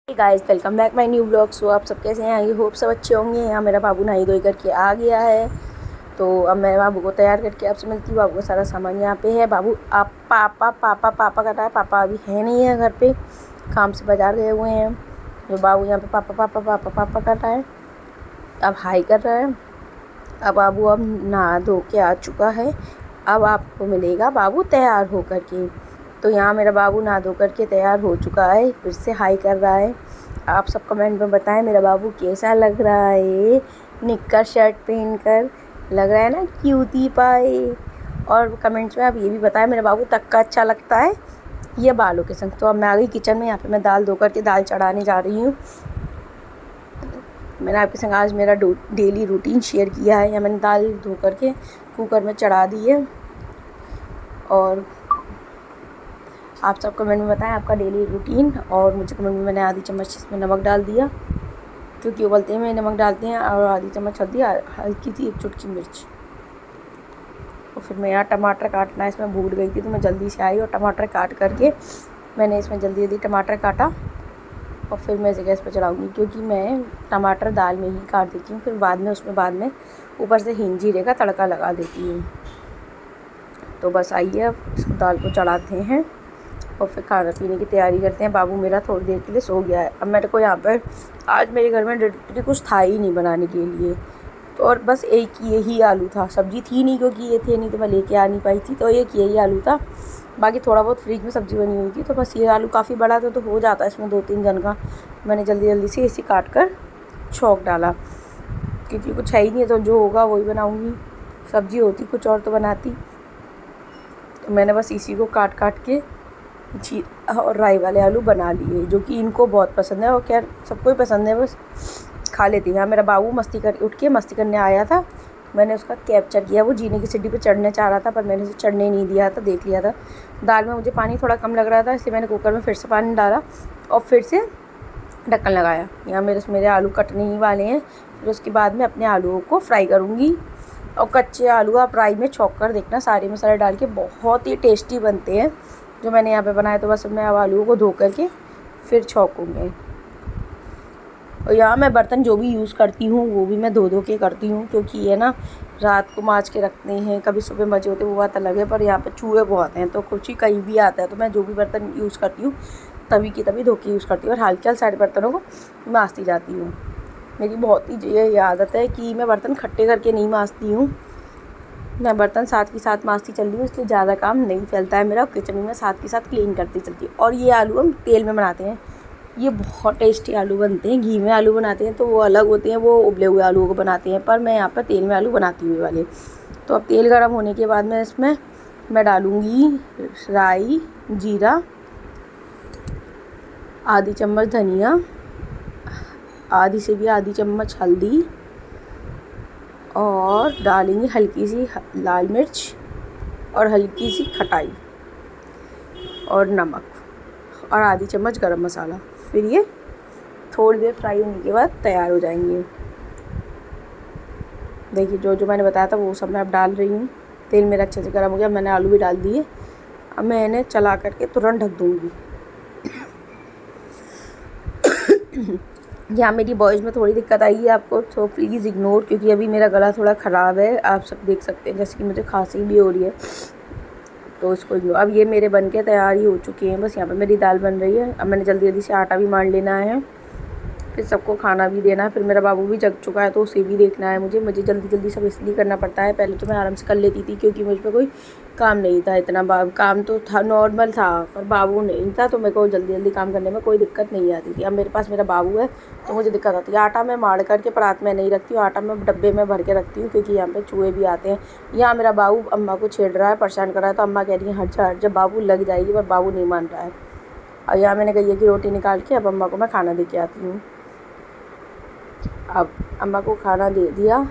Guys welcome back my new blog. So आप सब कैसे हैं? आई होप सब अच्छे होंगे। यहाँ मेरा बाबू नहाई धोई करके आ गया है, तो अब मैं बाबू को तैयार करके आपसे मिलती हूँ। बाबू का सारा सामान यहाँ पे है। बाबू आप पापा पापा पापा कर रहा है। पापा अभी है नहीं है घर पे, काम से बाजार गए हुए हैं। तो बाबू यहाँ पे पापा पापा पापा पापा कर रहा है, अब हाई कर रहा है। अब बाबू अब नहा धो के आ चुका है। अब आपको मिलेगा बाबू तैयार हो कर के। तो यहाँ मेरा बाबू नहा धो कर के तैयार हो चुका है, फिर से हाई कर रहा है। आप सब कमेंट में बताएं मेरा बाबू कैसा लग रहा है निक्कर शर्ट पहन कर। लग रहा है ना क्यूटी पाए। और कमेंट्स में आप ये भी बताएं मेरा बाबू तक का अच्छा लगता है ये बालों के संग। तो अब मैं आ गई किचन में। यहाँ पे मैं दाल धो कर के दाल चढ़ाने जा रही हूँ। मैंने आपके संग आज मेरा डेली रूटीन शेयर किया है। या मैंने दाल धो कर के कुकर में चढ़ा दी है। और आप सब कमेंट में बताएं आपका डेली रूटीन। और मुझे कमेंट में मैंने आधी चम्मच इसमें नमक डाल दिया, क्योंकि उबलते में नमक डालते हैं। और आधी चम्मच हल्दी, हल्की सी एक चुटकी मिर्च। और फिर मैं यहाँ टमाटर काटना इसमें भूल गई थी, तो मैं जल्दी से आई और टमाटर काट करके मैंने इसमें जल्दी जल्दी टमाटर काटा। और फिर मैं इसे गैस पर चढ़ाऊँगी, क्योंकि मैं टमाटर दाल में ही काट देती हूँ। फिर बाद में ऊपर से हींग जीरे का तड़का लगा देती हूँ। तो बस आइए अब इसको दाल को चढ़ाते हैं और फिर खाना पीने की तैयारी करते हैं। बाबू मेरा थोड़ी देर के लिए सो गया है। अब मेरे को यहाँ पर आज मेरे घर में लिटरली कुछ था ही नहीं बनाने के लिए, तो और बस एक यही आलू था। सब्ज़ी थी नहीं, क्योंकि ये थे नहीं तो मैं लेके आ नहीं पाई थी। तो एक यही आलू था, बाकी थोड़ा बहुत फ्रिज में सब्ज़ी बनी हुई थी। तो बस ये आलू काफ़ी बड़ा था, तो हो जाता है इसमें 2-3 जन का। मैंने जल्दी जल्दी से इसे काट कर छौंक डाला, क्योंकि कुछ है ही नहीं, तो जो होगा वही बनाऊँगी। सब्ज़ी होती कुछ और तो बनाती। तो मैंने बस इसी को काट काट के और राई वाले आलू बना लिए, जो कि इनको बहुत पसंद है। और खैर सबको ही पसंद है, बस खा लेती है। मेरा बाबू उठ के मस्ती करने आया था। मैंने उसका कैप्चर किया। वो जीने की सीढ़ी पे चढ़ने चाह रहा था, पर मैंने उसे चढ़ने नहीं दिया था, देख लिया था। दाल में मुझे पानी थोड़ा कम लग रहा था, इसलिए मैंने कुकर में फिर से पानी डाला और फिर से ढक्कन लगाया। यहाँ मेरे आलू कटने ही वाले हैं। फिर उसके बाद में अपने आलूओं को फ्राई करूँगी। और कच्चे आलू आप फ्राई में छौंक कर देखना, सारे मसाले डाल के बहुत ही टेस्टी बनते हैं जो मैंने यहाँ पे बनाया। तो बस मैं अब आलूओं को धो करके फिर छौंकूँगी। और यहाँ मैं बर्तन जो भी यूज़ करती हूँ वो भी मैं धो के करती हूँ, क्योंकि ये ना रात को मांज के रखते हैं, कभी सुबह मजे होते वो बात अलग है। पर यहाँ पे चूहे बहुत हैं, तो कुछ ही कहीं भी आता है। तो मैं जो भी बर्तन यूज़ करती हूँ तभी की तभी धो के यूज़ करती हूँ। और हाल सारे बर्तनों को मांजती जाती हूँ। मेरी बहुत ही ये आदत है कि मैं बर्तन इकट्ठे करके नहीं मांजती हूँ। मैं बर्तन साथ के साथ मांजती चल रही हूँ, इसलिए ज़्यादा काम नहीं फैलता है मेरा। किचन में साथ के साथ क्लीन करती चलती हूँ। और ये आलू हम तेल में बनाते हैं। ये बहुत टेस्टी आलू बनते हैं। घी में आलू बनाते हैं तो वो अलग होते हैं, वो उबले हुए आलूओं को बनाते हैं। पर मैं यहाँ पर तेल में आलू बनाती हुई वाले। तो अब तेल गर्म होने के बाद में इसमें मैं डालूँगी राई, जीरा, आधी चम्मच धनिया, आधी से भी आधी चम्मच हल्दी, और डालेंगे हल्की सी लाल मिर्च और हल्की सी खटाई और नमक और आधी चम्मच गरम मसाला। फिर ये थोड़ी देर फ्राई होने के बाद तैयार हो जाएंगे। देखिए जो जो मैंने बताया था वो सब मैं अब डाल रही हूँ। तेल मेरा अच्छे से गर्म हो गया, मैंने आलू भी डाल दिए। अब मैं इन्हें चला करके तुरंत ढक दूँगी। यहाँ मेरी वॉइस में थोड़ी दिक्कत आई है आपको, तो प्लीज़ इग्नोर, क्योंकि अभी मेरा गला थोड़ा ख़राब है। आप सब देख सकते हैं, जैसे कि मुझे खांसी भी हो रही है, तो इसको इग्नोर। अब ये मेरे बन के तैयार ही हो चुके हैं। बस यहाँ पे मेरी दाल बन रही है। अब मैंने जल्दी जल्दी से आटा भी मार लेना है, फिर सबको खाना भी देना है। फिर मेरा बाबू भी जग चुका है, तो उसे भी देखना है मुझे जल्दी जल्दी सब इसलिए करना पड़ता है। पहले तो मैं आराम से कर लेती थी, क्योंकि मुझ पर कोई काम नहीं था इतना। काम तो था, नॉर्मल था, पर बाबू नहीं था, तो मेरे को जल्दी जल्दी काम करने में कोई दिक्कत नहीं आती थी। अब मेरे पास मेरा बाबू है तो मुझे दिक्कत आती है। आटा मैं मार करके परात में नहीं रखती हूँ, आटा मैं डब्बे में भर के रखती हूँ, क्योंकि यहाँ पे चूहे भी आते हैं। यहाँ मेरा बाबू अम्मा को छेड़ रहा है, परेशान कर रहा है, तो अम्मा कह रही है हट जा हट जा, बाबू लग जाएगी, पर बाबू नहीं मान रहा है। और यहाँ मैंने गैया की रोटी निकाल के अब अम्मा को मैं खाना दे के आती हूँ। अब अम्मा को खाना दे दिया।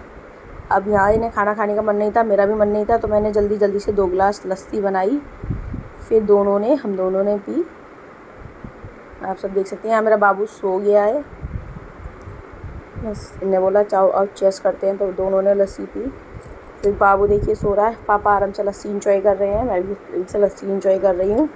अब यहाँ इन्हें खाना खाने का मन नहीं था, मेरा भी मन नहीं था, तो मैंने जल्दी जल्दी से 2 गिलास लस्सी बनाई। फिर हम दोनों ने पी। आप सब देख सकते हैं यहाँ मेरा बाबू सो गया है। बस इन्हें बोला चाओ और चेस करते हैं, तो दोनों ने लस्सी पी। फिर बाबू देखिए सो रहा है, पापा आराम से लस्सी इंजॉय कर रहे हैं, मैं भी से लस्सी इंजॉय कर रही हूँ।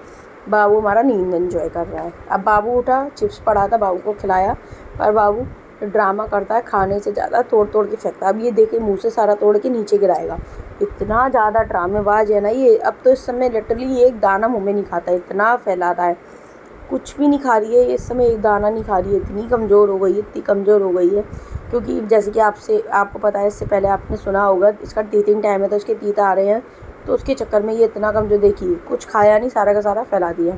बाबू हमारा नींद एंजॉय कर रहा है। अब बाबू उठा, चिप्स पड़ा था, बाबू को खिलाया, पर बाबू ड्रामा करता है, खाने से ज़्यादा तोड़ तोड़ के फेंकता है। अब ये देखे मुँह से सारा तोड़ के नीचे गिराएगा। इतना ज़्यादा ड्रामेबाज है ना ये। अब तो इस समय लिटरली एक दाना मुँह में नहीं खाता, इतना फैलाता है। कुछ भी नहीं खा रही है इस समय, एक दाना नहीं खा रही है। इतनी कमज़ोर हो गई है, इतनी कमज़ोर हो गई है। क्योंकि जैसे कि आपको पता है, इससे पहले आपने सुना होगा, इसका टीथिंग टाइम है तो इसके तीत आ रहे हैं, तो उसके चक्कर में ये इतना कमज़ोर, देखिए कुछ खाया नहीं, सारा का सारा फैला दिया,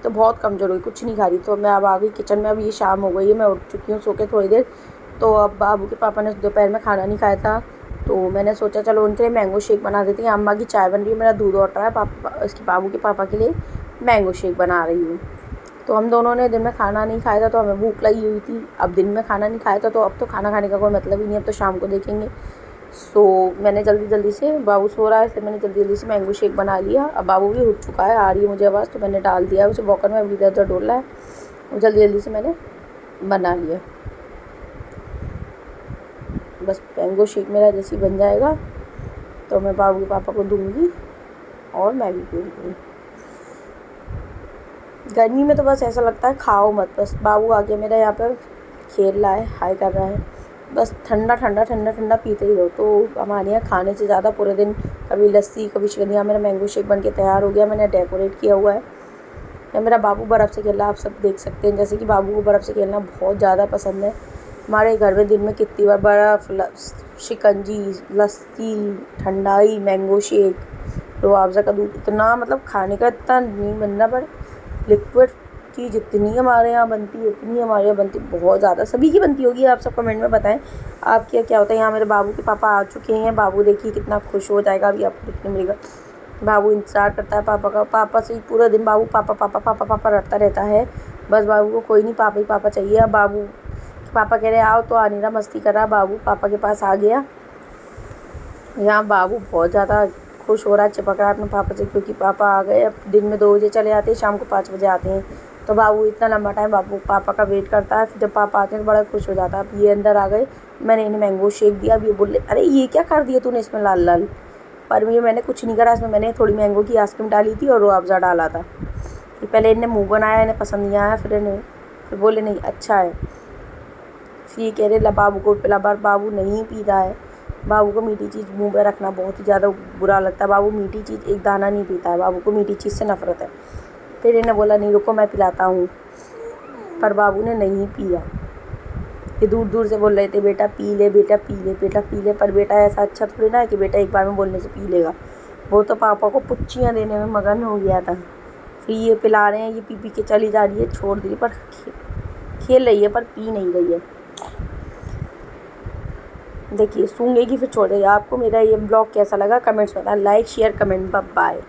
तो बहुत कमज़ोर हुई, कुछ नहीं खा रही। तो मैं अब आ गई किचन में। अब ये शाम हो गई है, मैं उठ चुकी हूँ सो के थोड़ी देर। तो अब बाबू के पापा ने दोपहर में खाना नहीं खाया था, तो मैंने सोचा चलो उनके लिए मैंगो शेक बना देती हैं। अम्मा की चाय बन रही है, मेरा दूध उठ रहा है, इसके बाबू के पापा के लिए मैंगो शेक बना रही हूँ। तो हम दोनों ने दिन में खाना नहीं खाया था, तो हमें भूख लगी हुई थी। अब दिन में खाना नहीं खाया था, तो अब तो खाना खाने का कोई मतलब ही नहीं, अब तो शाम को देखेंगे। सो मैंने जल्दी से, बाबू सो रहा है इसलिए मैंने जल्दी से मैंगो शेक बना लिया। अब बाबू भी उठ चुका है, आ रही है मुझे आवाज़, तो मैंने डाल दिया उसे वॉकर में, अभी इधर उधर डोल रहा है, और जल्दी से मैंने बना लिया। बस मैंगो शेक मेरा जैसे ही बन जाएगा तो मैं बाबू के पापा को दूँगी और मैं भी पीऊँगी। गर्मी में तो बस ऐसा लगता है खाओ मत, बस बाबू आ गया मेरा यहाँ पर, खेल रहा है, हाय कर रहा है, बस ठंडा पीते ही रहो। तो हमारे यहाँ खाने से ज़्यादा पूरे दिन कभी लस्सी कभी शिकंजी। मेरा मैंगो शेक बन के तैयार हो गया, मैंने डेकोरेट किया हुआ है। या मेरा बाबू बर्फ़ से खेल रहा है, आप सब देख सकते हैं, जैसे कि बाबू को बर्फ़ से खेलना बहुत ज़्यादा पसंद है। हमारे घर में दिन में कितनी बार बर्फ़, शिकंजी, लस्सी, ठंडाई, मैंगो शेक, रूह अफ़ज़ा का दूध, इतना मतलब खाने का इतना नहीं बनना, पर लिक्विड चीज़ जितनी हमारे यहाँ बनती है उतनी हमारे यहाँ बनती, बहुत ज़्यादा सभी की बनती होगी। आप सब कमेंट में बताएं आपके क्या होता है। यहाँ मेरे बाबू के पापा आ चुके हैं। बाबू देखिए कितना खुश हो जाएगा अभी आपको देखने मिलेगा। बाबू इंतज़ार करता है पापा का, पापा से पूरा दिन बाबू पापा रटता रहता है। बस बाबू को कोई नहीं, पापा ही पापा चाहिए। अब बाबू पापा कह रहे आओ, तो आ नहीं रहा, मस्ती कर रहा। बाबू पापा के पास आ गया। यहाँ बाबू बहुत ज़्यादा खुश हो रहा है, चिपक रहा है अपने पापा से, क्योंकि पापा आ गए। अब दिन में 2 बजे चले जाते हैं, शाम को 5 बजे आते हैं। तो बाबू इतना लंबा टाइम बाबू पापा का वेट करता है, फिर जब पापा आते हैं तो बड़ा खुश हो जाता है। अब ये अंदर आ गए, मैंने इन्हें मैंगो शेक दिया। अब ये बोले अरे ये क्या कर दिया तूने इसमें लाल लाल, पर ये मैंने कुछ नहीं करा, इसमें मैंने थोड़ी मैंगो की आइसक्रीम डाली थी और रूह अफ़ज़ा डाला था। ये पहले इन्हें मुँह बनाया, इन्हें पसंद नहीं आया, फिर बोले नहीं अच्छा है। फिर ये कह रहे बाबू को पिला, बार बाबू नहीं पी रहा है। बाबू को मीठी चीज़ मुंह में रखना बहुत ही ज़्यादा बुरा लगता है। बाबू मीठी चीज़ एक दाना नहीं पीता है, बाबू को मीठी चीज़ से नफ़रत है। फिर इन्हें बोला नहीं रुको मैं पिलाता हूँ, पर बाबू ने नहीं पिया। ये दूर दूर से बोल रहे थे बेटा पी ले, बेटा पी ले, बेटा पी ले, पर बेटा ऐसा अच्छा थोड़ी ना है कि बेटा एक बार में बोलने से पी लेगा। वो तो पापा को पुच्चियाँ देने में मगन हो गया था। फिर ये पिला रहे हैं, ये पी के चली जा रही है, छोड़ दी, पर खेल रही है पर पी नहीं रही है। देखिए सूंघेगी फिर छोड़ देगी। आपको मेरा ये ब्लॉग कैसा लगा कमेंट्स में बताएं, लाइक शेयर कमेंट, बाय।